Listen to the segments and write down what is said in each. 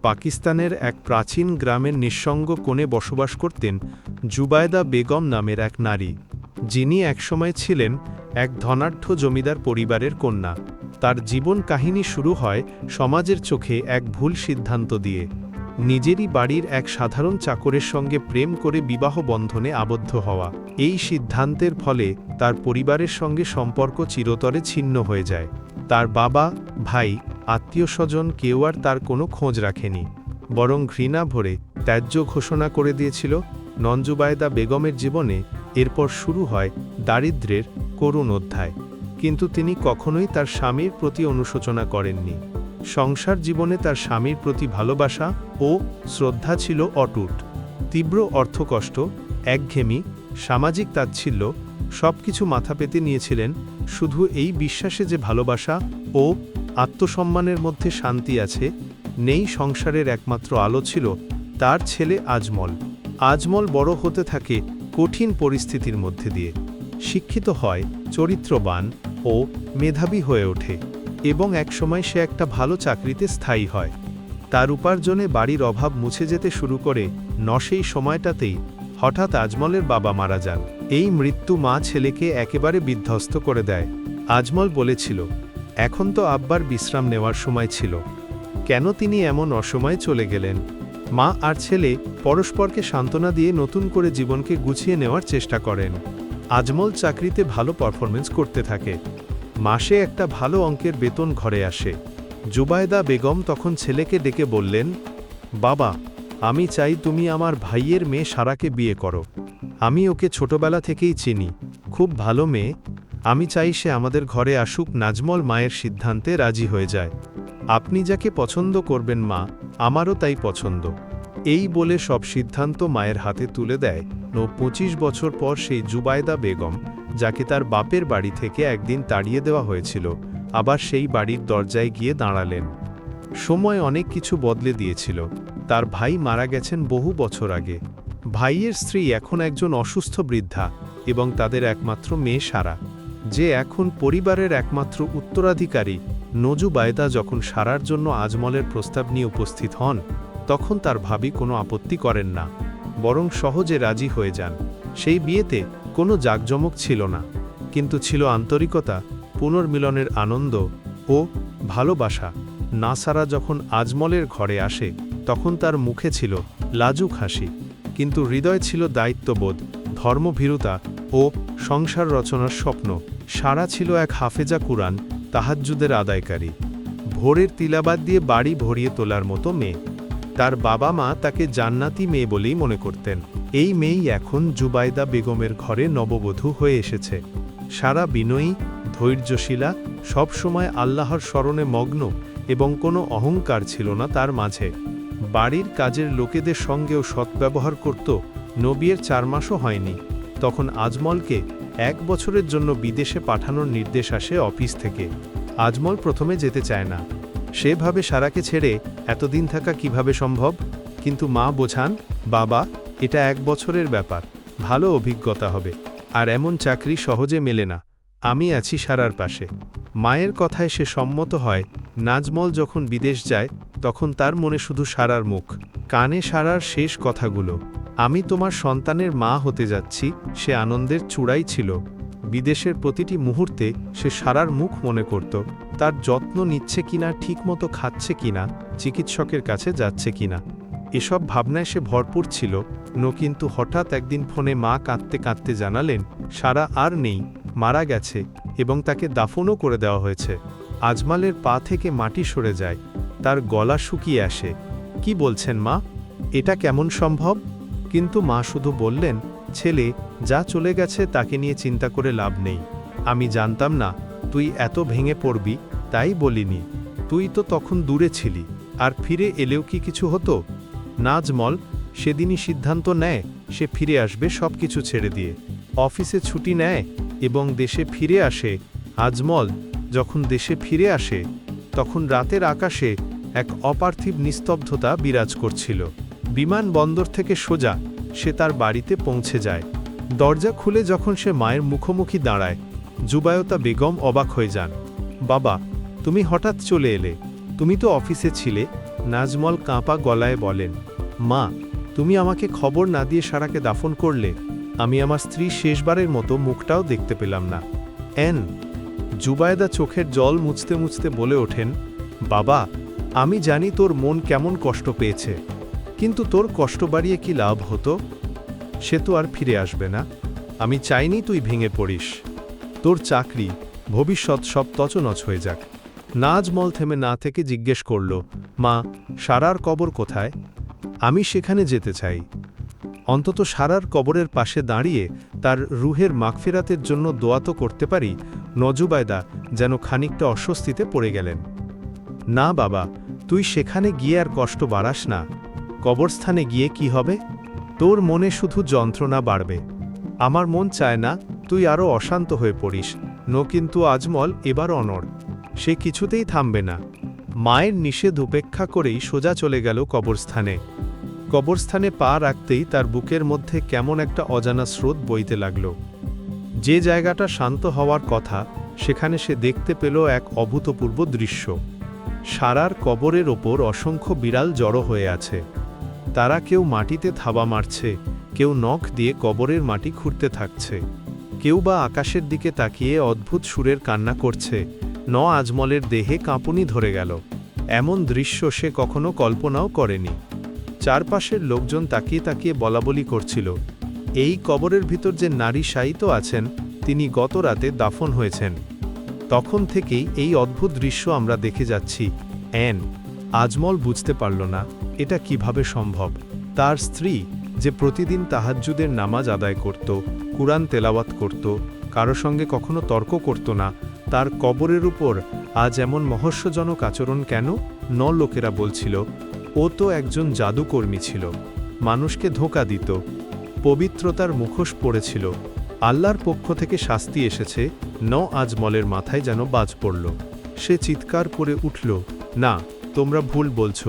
পাকিস্তানের এক প্রাচীন গ্রামের নিঃসঙ্গ কোণে বসবাস করতেন জুবায়দা বেগম নামের এক নারী, যিনি একসময় ছিলেন এক ধনাঢ্য জমিদার পরিবারের কন্যা। তার জীবন কাহিনী শুরু হয় সমাজের চোখে এক ভুল সিদ্ধান্ত দিয়ে। নিজেরই বাড়ির এক সাধারণ চাকরের সঙ্গে প্রেম করে বিবাহ বন্ধনে আবদ্ধ হওয়া। এই সিদ্ধান্তের ফলে তার পরিবারের সঙ্গে সম্পর্ক চিরতরে ছিন্ন হয়ে যায়। তার বাবা, ভাই, আত্মীয়স্বজন কেউ আর তার কোনো খোঁজ রাখেনি, বরং ঘৃণা ভরে ত্যায্য ঘোষণা করে দিয়েছিল। জুবায়দা বেগমের জীবনে এরপর শুরু হয় দারিদ্র্যের করুণ অধ্যায়। কিন্তু তিনি কখনোই তার স্বামীর প্রতি অনুশোচনা করেননি। সংসার জীবনে তার স্বামীর প্রতি ভালোবাসা ও শ্রদ্ধা ছিল অটুট। তীব্র অর্থকষ্ট, একঘেয়েমি, সামাজিক তাচ্ছিল্য সবকিছু মাথা পেতে নিয়েছিলেন শুধু এই বিশ্বাসে যে ভালোবাসা ও আত্মসম্মানের মধ্যে শান্তি আছে। নেই সংসারের একমাত্র আলো ছিল তার ছেলে আজমল। আজমল বড় হতে থাকে কঠিন পরিস্থিতির মধ্যে দিয়ে। শিক্ষিত হয়, চরিত্রবান ও মেধাবী হয়ে ওঠে এবং একসময় সে একটা ভালো চাকরিতে স্থায়ী হয়। তার উপার্জনে বাড়ির অভাব মুছে যেতে শুরু করে। সেই সময়টাতেই হঠাৎ আজমলের বাবা মারা যান। এই মৃত্যু মা ছেলেকে একেবারে বিধ্বস্ত করে দেয়। আজমল বলেছিল, এখন তো আব্বার বিশ্রাম নেওয়ার সময় ছিল, কেন তিনি এমন অসময়ে চলে গেলেন? মা আর ছেলে পরস্পরকে সান্ত্বনা দিয়ে নতুন করে জীবনকে গুছিয়ে নেওয়ার চেষ্টা করেন। আজমল চাকরিতে ভালো পারফরমেন্স করতে থাকে। মাসে একটা ভালো অঙ্কের বেতন ঘরে আসে। জুবায়দা বেগম তখন ছেলেকে ডেকে বললেন, বাবা, আমি চাই তুমি আমার ভাইয়ের মেয়ে সারাকে বিয়ে করো। আমি ওকে ছোটবেলা থেকেই চিনি, খুব ভালো মেয়ে। আমি চাই সে আমাদের ঘরে আসুক। নাজমল মায়ের সিদ্ধান্তে রাজি হয়ে যায়। আপনি যাকে পছন্দ করবেন মা, আমারও তাই পছন্দ। এই বলে সব সিদ্ধান্ত মায়ের হাতে তুলে দেয়। 25 বছর পর সেই জুবায়দা বেগম, যাকে তার বাপের বাড়ি থেকে একদিন তাড়িয়ে দেওয়া হয়েছিল, আবার সেই বাড়ির দরজায় গিয়ে দাঁড়ালেন। সময় অনেক কিছু বদলে দিয়েছিল। তার ভাই মারা গেছেন বহু বছর আগে। ভাইয়ের স্ত্রী এখন একজন অসুস্থ বৃদ্ধা এবং তাদের একমাত্র মেয়ে সারা, যে এখন পরিবারের একমাত্র উত্তরাধিকারী। জুবায়দা যখন সারার জন্য আজমলের প্রস্তাব নিয়ে উপস্থিত হন, তখন তার ভাবি কোনো আপত্তি করেন না, বরং সহজে রাজি হয়ে যান। সেই বিয়েতে কোনো জাঁকজমক ছিল না, কিন্তু ছিল আন্তরিকতা, পুনর্মিলনের আনন্দ ও ভালোবাসা। সারা যখন আজমলের ঘরে আসে, তখন তার মুখে ছিল লাজুক হাসি, কিন্তু হৃদয় ছিল দায়িত্ববোধ, ধর্মভীরুতা ও সংসার রচনার স্বপ্ন। সারা ছিল এক হাফেজা কুরআন, তাহাজ্জুদের আদায়কারী, ভোরের তিলাবাত দিয়ে বাড়ি ভরিয়ে তোলার মতো মেয়ে। তার বাবা মা তাকে জান্নাতি মেয়ে বলেই মনে করতেন। এই মেয়েই এখন জুবায়দা বেগমের ঘরে নববধূ হয়ে এসেছে। সারা বিনয়ী, ধৈর্যশীলা, সবসময় আল্লাহর স্মরণে মগ্ন এবং কোনো অহংকার ছিল না তার মাঝে। বাড়ির কাজের লোকেদের সঙ্গেও সদ্ব্যবহার করত। বিয়ের 4 মাসও হয়নি, তখন আজমলকে 1 বছরের জন্য বিদেশে পাঠানোর নির্দেশ আসে অফিস থেকে। আজমল প্রথমে যেতে চায় না। সে ভাবে সারাকে ছেড়ে এতদিন থাকা কিভাবে সম্ভব, কিন্তু মা বোঝান, বাবা, এটা 1 বছরের ব্যাপার, ভালো অভিজ্ঞতা হবে, আর এমন চাকরি সহজে মেলে না, আমি আছি সারার পাশে। মায়ের কথায় সে সম্মত হয়। নাজমল যখন বিদেশ যায়, তখন তার মনে শুধু সারার মুখ, কানে সারার শেষ কথাগুলো, আমি তোমার সন্তানের মা হতে যাচ্ছি। সে আনন্দের চূড়াই ছিল। বিদেশের প্রতিটি মুহূর্তে সে সারার মুখ মনে করত, তার যত্ন নিচ্ছে কিনা, ঠিকমতো খাচ্ছে কিনা, চিকিৎসকের কাছে যাচ্ছে কিনা। এসব ভাবনায় সে ভরপুর ছিল। কিন্তু হঠাৎ একদিন ফোনে মা কাঁদতে কাঁদতে জানালেন, সারা আর নেই, মারা গেছে এবং তাকে দাফনও করে দেওয়া হয়েছে। আজমলের পা থেকে মাটি সরে যায়, তার গলা শুকিয়ে আসে। কি বলছেন মা, এটা কেমন সম্ভব? কিন্তু মা শুধু বললেন, ছেলে, যা চলে গেছে তাকে নিয়ে চিন্তা করে লাভ নেই। আমি জানতাম না তুই এত ভেঙে পড়বি, তাই বলিনি। তুই তো তখন দূরে ছিলি, আর ফিরে এলেও কি কিছু হতো? নাজমল সেদিনই সিদ্ধান্ত নেয় সে ফিরে আসবে সব কিছু ছেড়ে দিয়ে। অফিসে ছুটি নেয় এবং দেশে ফিরে আসে। আজমল যখন দেশে ফিরে আসে, তখন রাতের আকাশে এক অপার্থিব নিস্তব্ধতা বিরাজ করছিল। বিমানবন্দর থেকে সোজা সে তার বাড়িতে পৌঁছে যায়। দরজা খুলে যখন সে মায়ের মুখোমুখি দাঁড়ায়, জুবায়দা বেগম অবাক হয়ে যান। বাবা, তুমি হঠাৎ চলে এলে, তুমি তো অফিসে ছিলে, নাজমল কাঁপা গলায় বলেন, মা, তুমি আমাকে খবর না দিয়ে সারাকে দাফন করলে। আমি আমার স্ত্রী শেষবারের মতো মুখটাও দেখতে পেলাম না। জুবায়েদা চোখের জল মুছতে মুছতে বলে ওঠেন, বাবা, আমি জানি তোর মন কেমন কষ্ট পেয়েছে, কিন্তু তোর কষ্ট বাড়িয়ে কি লাভ হতো? সে তো আর ফিরে আসবে না। আমি চাইনি তুই ভেঙে পড়িস। তোর চাকরি, ভবিষ্যৎ সব তছনছ হয়ে যাক। নাজমল থেমে না থেকে জিজ্ঞেস করল, মা, সারার কবর কোথায়? আমি সেখানে যেতে চাই। অন্তত সারার কবরের পাশে দাঁড়িয়ে তার রুহের মাগফিরাতের জন্য দোয়া তো করতে পারি। নজুবায়দা যেন খানিকটা অস্বস্তিতে পড়ে গেলেন। না বাবা, তুই সেখানে গিয়ে আর কষ্ট বাড়াস না। কবরস্থানে গিয়ে কি হবে? তোর মনে শুধু যন্ত্রণা বাড়বে। আমার মন চায় না তুই আরও অশান্ত হয়ে পড়িস। কিন্তু আজমল এবার অনড়। সে কিছুতেই থামবে না। মায়ের নিষেধ উপেক্ষা করেই সোজা চলে গেল কবরস্থানে। কবরস্থানে পা রাখতেই তার বুকের মধ্যে কেমন একটা অজানা স্রোত বইতে লাগল। যে জায়গাটা শান্ত হওয়ার কথা, সেখানে সে দেখতে পেল এক অভূতপূর্ব দৃশ্য। সারার কবরের ওপর অসংখ্য বিড়াল জড়ো হয়ে আছে। তারা কেউ মাটিতে থাবা মারছে, কেউ নখ দিয়ে কবরের মাটি খুঁড়তে থাকছে, কেউ বা আকাশের দিকে তাকিয়ে অদ্ভুত সুরের কান্না করছে। আজমলের দেহে কাঁপুনি ধরে গেল। এমন দৃশ্য সে কখনো কল্পনাও করেনি। চারপাশের লোকজন তাকিয়ে তাকিয়ে বলাবলি করছিল, এই কবরের ভিতর যে নারী শায়িত আছেন, তিনি গত রাতে দাফন হয়েছেন। তখন থেকেই এই অদ্ভুত দৃশ্য আমরা দেখে যাচ্ছি। আজমল বুঝতে পারল না এটা কিভাবে সম্ভব। তার স্ত্রী, যে প্রতিদিন তাহাজ্জুদের নামাজ আদায় করত, কুরআন তেলাওয়াত করত, কারো সঙ্গে কখনো তর্ক করত না, তার কবরের উপর আজ এমন মহস্যজনক আচরণ কেন? লোকেরা বলছিল, ও তো একজন জাদুকর্মী ছিল, মানুষকে ধোঁকা দিত, পবিত্রতার মুখোশ পড়েছিল, আল্লাহর পক্ষ থেকে শাস্তি এসেছে। আজমলের মাথায় যেন বাজ পড়ল। সে চিৎকার করে উঠল, না, তোমরা ভুল বলছ,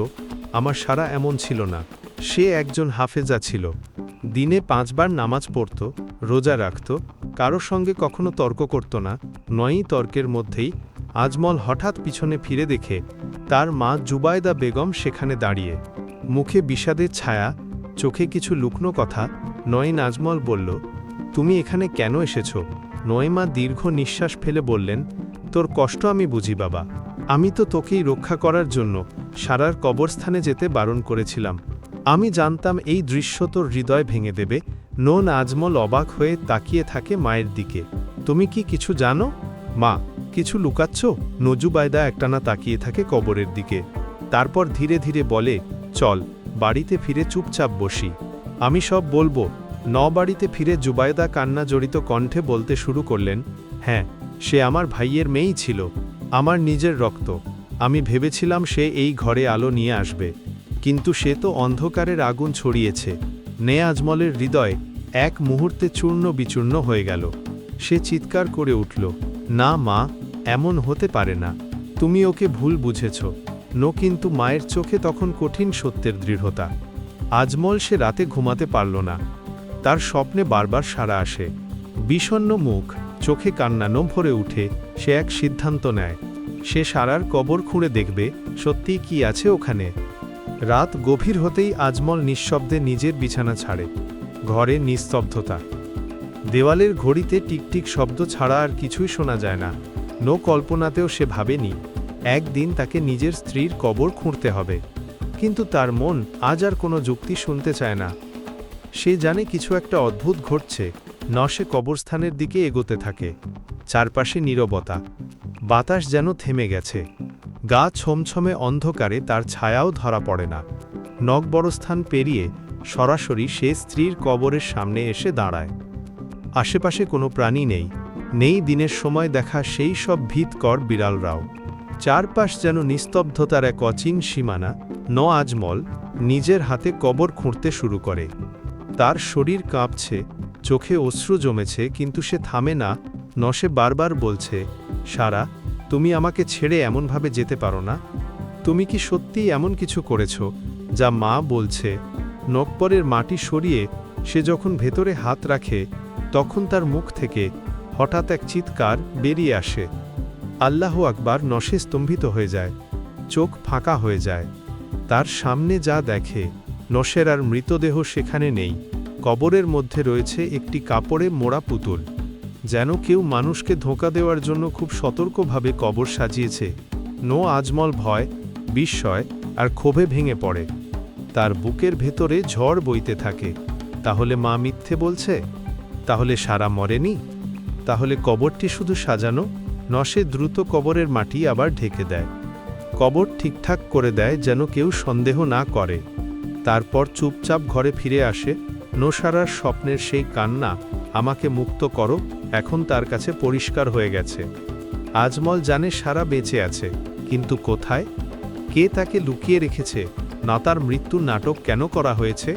আমার সারা এমন ছিল না। সে একজন হাফেজা ছিল। দিনে 5 বার নামাজ পড়ত, রোজা রাখত, কারো সঙ্গে কখনো তর্ক করত না। তর্কের মধ্যেই আজমল হঠাৎ পিছনে ফিরে দেখে তার মা জুবায়দা বেগম সেখানে দাঁড়িয়ে, মুখে বিষাদের ছায়া, চোখে কিছু লুকনো কথা। আজমল বলল, তুমি এখানে কেন এসেছ? মা দীর্ঘ নিঃশ্বাস ফেলে বললেন, তোর কষ্ট আমি বুঝি বাবা। আমি তো তোকেই রক্ষা করার জন্য সারার কবরস্থানে যেতে বারণ করেছিলাম। আমি জানতাম এই দৃশ্য তোর হৃদয় ভেঙে দেবে। আজমল অবাক হয়ে তাকিয়ে থাকে মায়ের দিকে। তুমি কি কিছু জানো? মা, কিছু লুকাচ্ছ? নজুবায়দা একটানা তাকিয়ে থাকে কবরের দিকে। তারপর ধীরে ধীরে বলে, চল বাড়িতে ফিরে চুপচাপ বসি, আমি সব বলবো। বাড়িতে ফিরে জুবায়দা কান্না জড়িত কণ্ঠে বলতে শুরু করলেন, হ্যাঁ, সে আমার ভাইয়ের মেয়েই ছিল, আমার নিজের রক্ত। আমি ভেবেছিলাম সে এই ঘরে আলো নিয়ে আসবে, কিন্তু সে তো অন্ধকারের আগুন ছড়িয়েছে। আজমলের হৃদয় এক মুহূর্তে চূর্ণ বিচূর্ণ হয়ে গেল। সে চিৎকার করে উঠল, না মা, এমন হতে পারে না, তুমি ওকে ভুল বুঝেছ। কিন্তু মায়ের চোখে তখন কঠিন সত্যের দৃঢ়তা। আজমল সে রাতে ঘুমাতে পারল না। তার স্বপ্নে বারবার সারা আসে। বিষণ্ণ মুখ, চোখে কান্না ভরে উঠে সে এক সিদ্ধান্ত নেয়। সে সারার কবর খুঁড়ে দেখবে সত্যিই কি আছে ওখানে। রাত গভীর হতেই আজমল নিঃশব্দে নিজের বিছানা ছাড়ে। ঘরে নিস্তব্ধতা। দেওয়ালের ঘড়িতে টিকটিক শব্দ ছাড়া আর কিছুই শোনা যায় না। কল্পনাতেও সে ভাবেনি একদিন তাকে নিজের স্ত্রীর কবর খুঁড়তে হবে। কিন্তু তার মন আজ আর কোনো যুক্তি শুনতে চায় না। সে জানে কিছু একটা অদ্ভুত ঘটছে। সে কবরস্থানের দিকে এগোতে থাকে। চারপাশে নীরবতা, বাতাস যেন থেমে গেছে। গা ছমছমে অন্ধকারে তার ছায়াও ধরা পড়ে না। বড়স্থান পেরিয়ে সরাসরি সে স্ত্রীর কবরের সামনে এসে দাঁড়ায়। আশেপাশে কোনো প্রাণী নেই দিনের সময় দেখা সেই সব ভীতকর বিড়ালরাও। চারপাশ যেন নিস্তব্ধতার এক অচিন সীমানা। আজমল নিজের হাতে কবর খুঁড়তে শুরু করে। তার শরীর কাঁপছে, চোখে অশ্রু জমেছে, কিন্তু সে থামে না। সে বারবার বলছে, সারা, তুমি আমাকে ছেড়ে এমনভাবে যেতে পারো না। তুমি কি সত্যিই এমন কিছু করেছ যা মা বলছে? নকবরের মাটি সরিয়ে সে যখন ভেতরে হাত রাখে, তখন তার মুখ থেকে হঠাৎ এক চিৎকার বেরিয়ে আসে, আল্লাহু আকবার। সে স্তম্ভিত হয়ে যায়, চোখ ফাঁকা হয়ে যায়। তার সামনে যা দেখে, নশেরার মৃতদেহ সেখানে নেই, কবরের মধ্যে রয়েছে একটি কাপড়ে মোড়া পুতুল। যেন কেউ মানুষকে ধোঁকা দেওয়ার জন্য খুব সতর্কভাবে কবর সাজিয়েছে। আজমল ভয়, বিস্ময় আর ক্ষোভে ভেঙে পড়ে। তার বুকের ভেতরে ঝড় বইতে থাকে। তাহলে মা মিথ্যে বলছে? তাহলে সারা মরেনি? তাহলে কবরটি শুধু সাজানো? নশে দ্রুত কবরের মাটি আবার ঢেকে দেয়, কবর ঠিকঠাক করে দেয় যেন কেউ সন্দেহ না করে। তারপর চুপচাপ ঘরে ফিরে আসে। নশারার স্বপ্নের সেই কান্না, আমাকে মুক্ত করো, এখন তার কাছে পরিষ্কার হয়ে গেছে। আজমল জানে সারা বেঁচে আছে, কিন্তু কোথায়? কে তাকে লুকিয়ে রেখেছে? না তার মৃত্যুর নাটক কেন করা হয়েছে?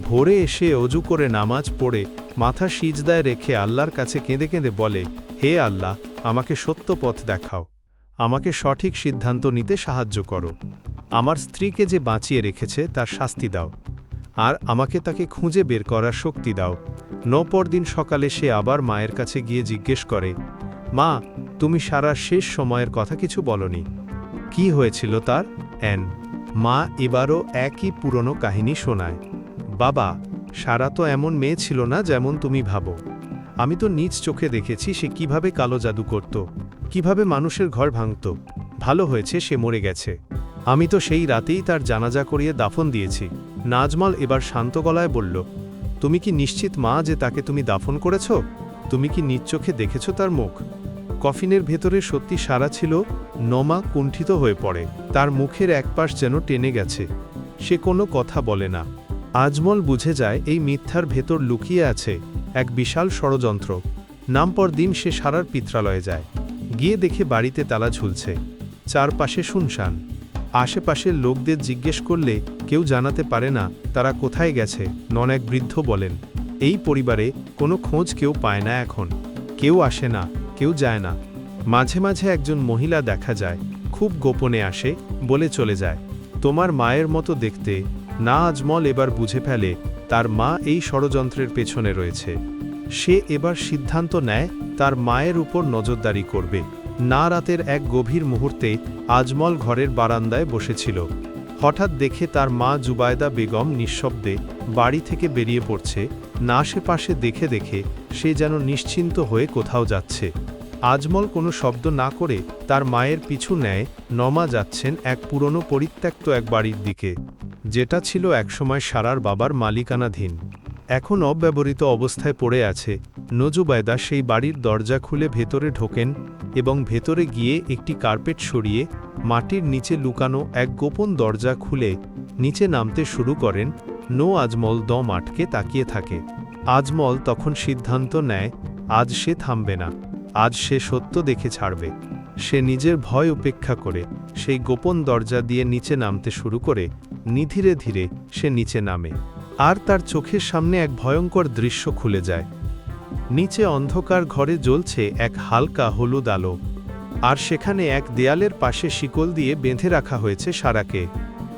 ভোরে এসে অজু করে নামাজ পড়ে মাথা সিজদায় রেখে আল্লাহর কাছে কেঁদে কেঁদে বলে, হে আল্লাহ, আমাকে সত্য পথ দেখাও, আমাকে সঠিক সিদ্ধান্ত নিতে সাহায্য করো। আমার স্ত্রীকে যে বাঁচিয়ে রেখেছে তার শাস্তি দাও, আর আমাকে তাকে খুঁজে বের করার শক্তি দাও। পরদিন সকালে সে আবার মায়ের কাছে গিয়ে জিজ্ঞেস করে, মা, তুমি সারা শেষ সময়ের কথা কিছু বলনি, কি হয়েছিল তার? মা এবারও একই পুরনো কাহিনী শোনায়। বাবা, সারা তো এমন মেয়ে ছিল না যেমন তুমি ভাবো। আমি তো নিজ চোখে দেখেছি সে কিভাবে কালো জাদু করত, কিভাবে মানুষের ঘর ভাঙত। ভালো হয়েছে সে মরে গেছে। আমি তো সেই রাতেই তার জানাজা করিয়ে দাফন দিয়েছি। নাজমল এবার শান্ত গলায় বলল, তুমি কি নিশ্চিত মা যে তাকে তুমি দাফন করেছ? তুমি কি নিজ চোখে দেখেছ তার মুখ? কফিনের ভেতরে সত্যি সারা ছিল। নমা কুণ্ঠিত হয়ে পড়ে, তার মুখের একপাশ যেন টেনে গেছে। সে কোনো কথা বলে না। আজমল বুঝে যায় এই মিথ্যার ভেতর লুকিয়ে আছে এক বিশাল ষড়যন্ত্র। পর দিন সে সারার পিত্রালয়ে যায়। গিয়ে দেখে বাড়িতে তালা ঝুলছে, চারপাশে শুনশান। আশেপাশের লোকদের জিজ্ঞেস করলে কেউ জানাতে পারে না তারা কোথায় গেছে। এক বৃদ্ধ বলেন, এই পরিবারে কোনো খোঁজ কেউ পায় না এখন। কেউ আসে না, কেউ যায় না। মাঝে মাঝে একজন মহিলা দেখা যায়, খুব গোপনে আসে, বলে চলে যায়, তোমার মায়ের মতো দেখতে। আজমল এবার বুঝে ফেলে তার মা এই ষড়যন্ত্রের পেছনে রয়েছে। সে এবার সিদ্ধান্ত নেয় তার মায়ের উপর নজরদারি করবে। রাতের এক গভীর মুহূর্তে আজমল ঘরের বারান্দায় বসেছিল। হঠাৎ দেখে তার মা জুবায়দা বেগম নিঃশব্দে বাড়ি থেকে বেরিয়ে পড়ছে। আশেপাশে দেখে দেখে সে যেন নিশ্চিন্ত হয়ে কোথাও যাচ্ছে। আজমল কোনো শব্দ না করে তার মায়ের পিছু নেয়। যাচ্ছেন এক পুরনো পরিত্যক্ত এক বাড়ির দিকে, যেটা ছিল একসময় সারার বাবার মালিকানাধীন, এখন অব্যবহৃত অবস্থায় পড়ে আছে। জুবায়দা সেই বাড়ির দরজা খুলে ভেতরে ঢোকেন এবং ভেতরে গিয়ে একটি কার্পেট সরিয়ে মাটির নিচে লুকানো এক গোপন দরজা খুলে নিচে নামতে শুরু করেন। আজমল দম আটকে তাকিয়ে থাকে। আজমল তখন সিদ্ধান্ত নেয়, আজ সে থামবে না, আজ সে সত্য দেখে ছাড়বে। সে নিজের ভয় উপেক্ষা করে সেই গোপন দরজা দিয়ে নিচে নামতে শুরু করে। ধীরে ধীরে সে নিচে নামে, আর তার চোখের সামনে এক ভয়ঙ্কর দৃশ্য খুলে যায়। নিচে অন্ধকার ঘরে জ্বলছে এক হালকা হলুদ আলো, আর সেখানে এক দেয়ালের পাশে শিকল দিয়ে বেঁধে রাখা হয়েছে সারাকে।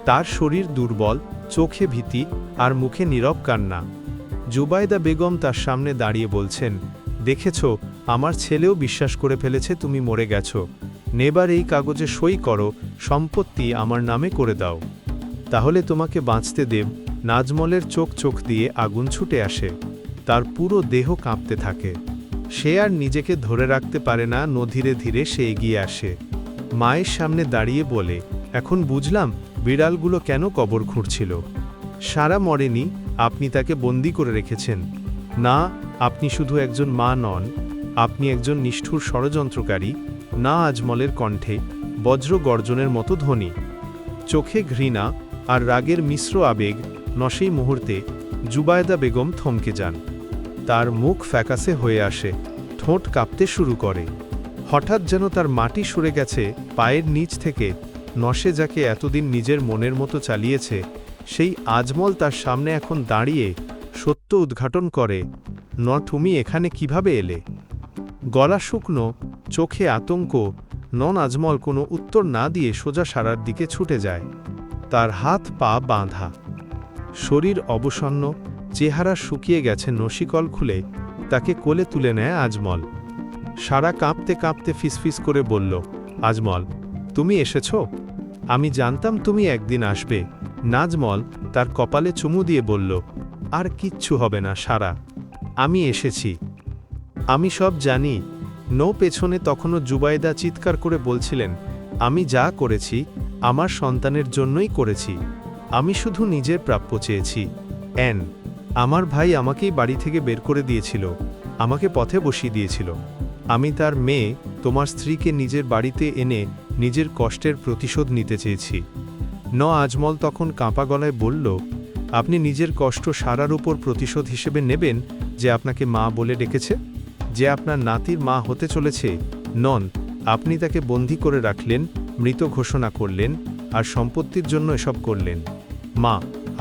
তার শরীর দুর্বল, চোখে ভীতি আর মুখে নীরব কান্না। জুবায়দা বেগম তার সামনে দাঁড়িয়ে বলছেন, দেখেছ, আমার ছেলেও বিশ্বাস করে ফেলেছে তুমি মরে গেছ। নেবার এই কাগজে সই করো, সম্পত্তি আমার নামে করে দাও, তাহলে তোমাকে বাঁচতে দেব। নাজমলের চোখ দিয়ে আগুন ছুটে আসে, তার পুরো দেহ কাঁপতে থাকে। সে আর নিজেকে ধরে রাখতে পারে না। ধীরে ধীরে সে এগিয়ে আসে, মায়ের সামনে দাঁড়িয়ে বলে, এখন বুঝলাম বিড়ালগুলো কেন কবর খুঁড়ছিল। সারা মরেনি, আপনি তাকে বন্দি করে রেখেছেন। আপনি শুধু একজন মা নন, আপনি একজন নিষ্ঠুর ষড়যন্ত্রকারী। আজমলের কণ্ঠে বজ্র গর্জনের মতো ধ্বনি, চোখে ঘৃণা আর রাগের মিশ্র আবেগ। সেই মুহূর্তে জুবায়দা বেগম থমকে যান। তার মুখ ফ্যাকাসে হয়ে আসে, ঠোঁট কাঁপতে শুরু করে। হঠাৎ যেন তার মাটি সরে গেছে পায়ের নিচ থেকে। নশে যাকে এতদিন নিজের মনের মতো চালিয়েছে, সেই আজমল তার সামনে এখন দাঁড়িয়ে সত্য উদ্ঘাটন করে। তুমি এখানে কিভাবে এলে? গলা শুকনো, চোখে আতঙ্ক। আজমল কোনো উত্তর না দিয়ে সোজা সারার দিকে ছুটে যায়। তার হাত পা বাঁধা, শরীর অবসন্ন, চেহারা শুকিয়ে গেছে। নশিকল খুলে তাকে কোলে তুলে নেয় আজমল। সারা কাঁপতে কাঁপতে ফিসফিস করে বলল, আজমল, তুমি এসেছ? আমি জানতাম তুমি একদিন আসবে। নাজমল তার কপালে চুমু দিয়ে বলল, আর কিচ্ছু হবে না সারা, আমি এসেছি। আমি সব জানি। পেছনে তখনও জুবাইদা চিৎকার করে বলছিলেন, আমি যা করেছি আমার সন্তানের জন্যই করেছি। আমি শুধু নিজের প্রাপ্য চেয়েছি। আমার ভাই আমাকেই বাড়ি থেকে বের করে দিয়েছিল, আমাকে পথে বসিয়ে দিয়েছিল। আমি তার মেয়ে, তোমার স্ত্রীকে নিজের বাড়িতে এনে নিজের কষ্টের প্রতিশোধ নিতে চেয়েছি। আজমল তখন কাঁপা গলায় বলল, আপনি নিজের কষ্ট সারার উপর প্রতিশোধ হিসেবে নেবেন যে আপনাকে মা বলে ডেকেছে, যে আপনার নাতির মা হতে চলেছে? আপনি তাকে বন্দী করে রাখলেন, মৃত ঘোষণা করলেন, আর সম্পত্তির জন্য এসব করলেন। মা,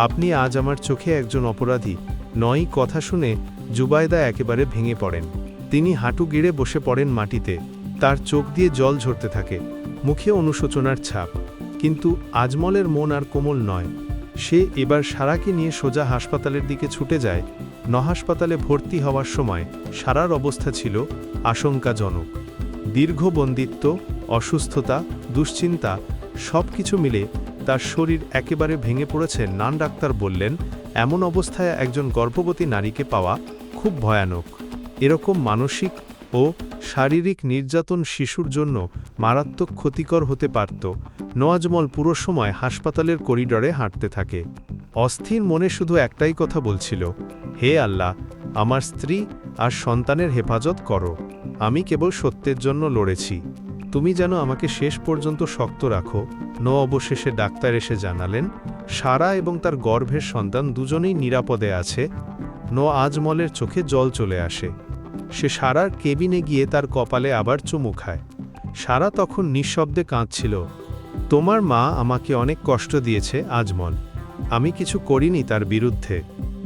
আপনি আজ আমার চোখে একজন অপরাধী নয়। কথা শুনে জুবাইদা একেবারে ভেঙে পড়েন। তিনি হাঁটু গেড়ে বসে পড়েন মাটিতে, তার চোখ দিয়ে জল ঝরতে থাকে, মুখে অনুশোচনার ছাপ। কিন্তু আজমলের মন আর কোমল নয়। সে এবার সারাকে নিয়ে সোজা হাসপাতালের দিকে ছুটে যায়। হাসপাতালে ভর্তি হওয়ার সময় সারার অবস্থা ছিল আশঙ্কাজনক। দীর্ঘ বন্দিত্ব, অসুস্থতা, দুশ্চিন্তা সব কিছু মিলে তার শরীর একেবারে ভেঙে পড়েছে। ডাক্তার বললেন, এমন অবস্থায় একজন গর্ভবতী নারীকে পাওয়া খুব ভয়ানক। এরকম মানসিক ও শারীরিক নির্যাতন শিশুর জন্য মারাত্মক ক্ষতিকর হতে পারত। আজমল পুরো সময় হাসপাতালের করিডরে হাঁটতে থাকে। অস্থির মনে শুধু একটাই কথা বলছিল, হে আল্লাহ, আমার স্ত্রী আর সন্তানের হেফাজত করো। আমি কেবল সত্যের জন্য লড়েছি, তুমি যেন আমাকে শেষ পর্যন্ত শক্ত রাখো। অবশেষে ডাক্তার এসে জানালেন, সারা এবং তার গর্ভের সন্তান দুজনেই নিরাপদে আছে। আজমলের চোখে জল চলে আসে। সে সারার কেবিনে গিয়ে তার কপালে আবার চুমু খায়। সারা তখন নিঃশব্দে কাঁদছিল। তোমার মা আমাকে অনেক কষ্ট দিয়েছে আজমল, আমি কিছু করিনি তার বিরুদ্ধে,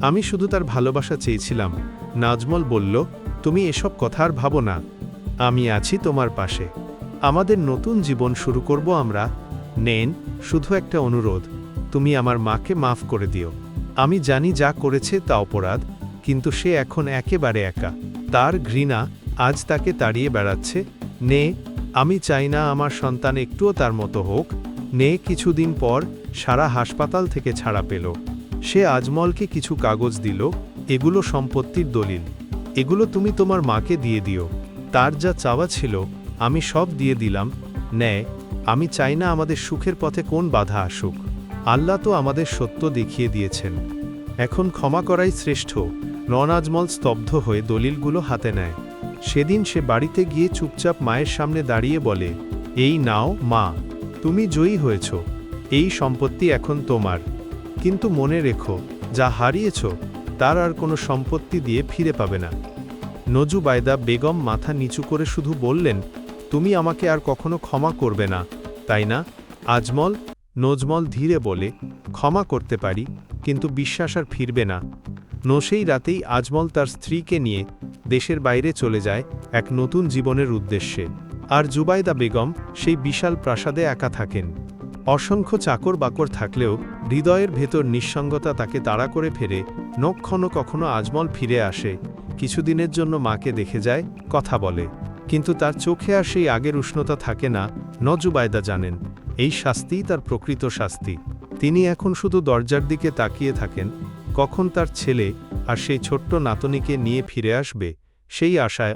আমি শুধু তার ভালোবাসা চেয়েছিলাম। নাজমল বলল, তুমি এসব কথা আর ভাবো না, আমি আছি তোমার পাশে। আমাদের নতুন জীবন শুরু করব আমরা। শুধু একটা অনুরোধ, তুমি আমার মাকে মাফ করে দিও। আমি জানি যা করেছে তা অপরাধ, কিন্তু সে এখন একেবারে একা। তার ঘৃণা আজ তাকে তাড়িয়ে বেড়াচ্ছে। আমি চাই না আমার সন্তান একটুও তার মতো হোক। কিছুদিন পর সারা হাসপাতাল থেকে ছাড়া পেল। সে আজমলকে কিছু কাগজ দিল, এগুলো সম্পত্তির দলিল। এগুলো তুমি তোমার মাকে দিয়ে দিও। তার যা চাওয়া ছিল আমি সব দিয়ে দিলাম। আমি চাই না আমাদের সুখের পথে কোন বাধা আসুক। আল্লাহ তো আমাদের সত্য দেখিয়ে দিয়েছেন, এখন ক্ষমা করাই শ্রেষ্ঠ। আজমল স্তব্ধ হয়ে দলিলগুলো হাতে নেয়। সেদিন সে বাড়িতে গিয়ে চুপচাপ মায়ের সামনে দাঁড়িয়ে বলে, এই নাও মা, তুমি জয়ী হয়েছ, এই সম্পত্তি এখন তোমার। কিন্তু মনে রেখো, যা হারিয়েছ তার আর কোনো সম্পত্তি দিয়ে ফিরে পাবে না। জুবাইদা বেগম মাথা নিচু করে শুধু বললেন, তুমি আমাকে আর কখনো ক্ষমা করবে না, তাই না আজমল? নজমল ধীরে বলে, ক্ষমা করতে পারি, কিন্তু বিশ্বাস আর ফিরবে না। সেই রাতেই আজমল তার স্ত্রীকে নিয়ে দেশের বাইরে চলে যায় এক নতুন জীবনের উদ্দেশ্যে। আর জুবাইদা বেগম সেই বিশাল প্রাসাদে একা থাকেন। অসংখ্য চাকর বাকর থাকলেও হৃদয়ের ভেতর নিঃসঙ্গতা তাকে তাড়া করে ফেরে। কখনো আজমল ফিরে আসে, কিছুদিনের জন্য মাকে দেখে যায়, কথা বলে, কিন্তু তার চোখে আর সেই আগের উষ্ণতা থাকে না। জুবাইদা জানেন, এই শাস্তিই তার প্রকৃত শাস্তি। তিনি এখন শুধু দরজার দিকে তাকিয়ে থাকেন, কখন তার ছেলে আর সেই ছোট্ট নাতনিকে নিয়ে ফিরে আসবে, সেই আশায়।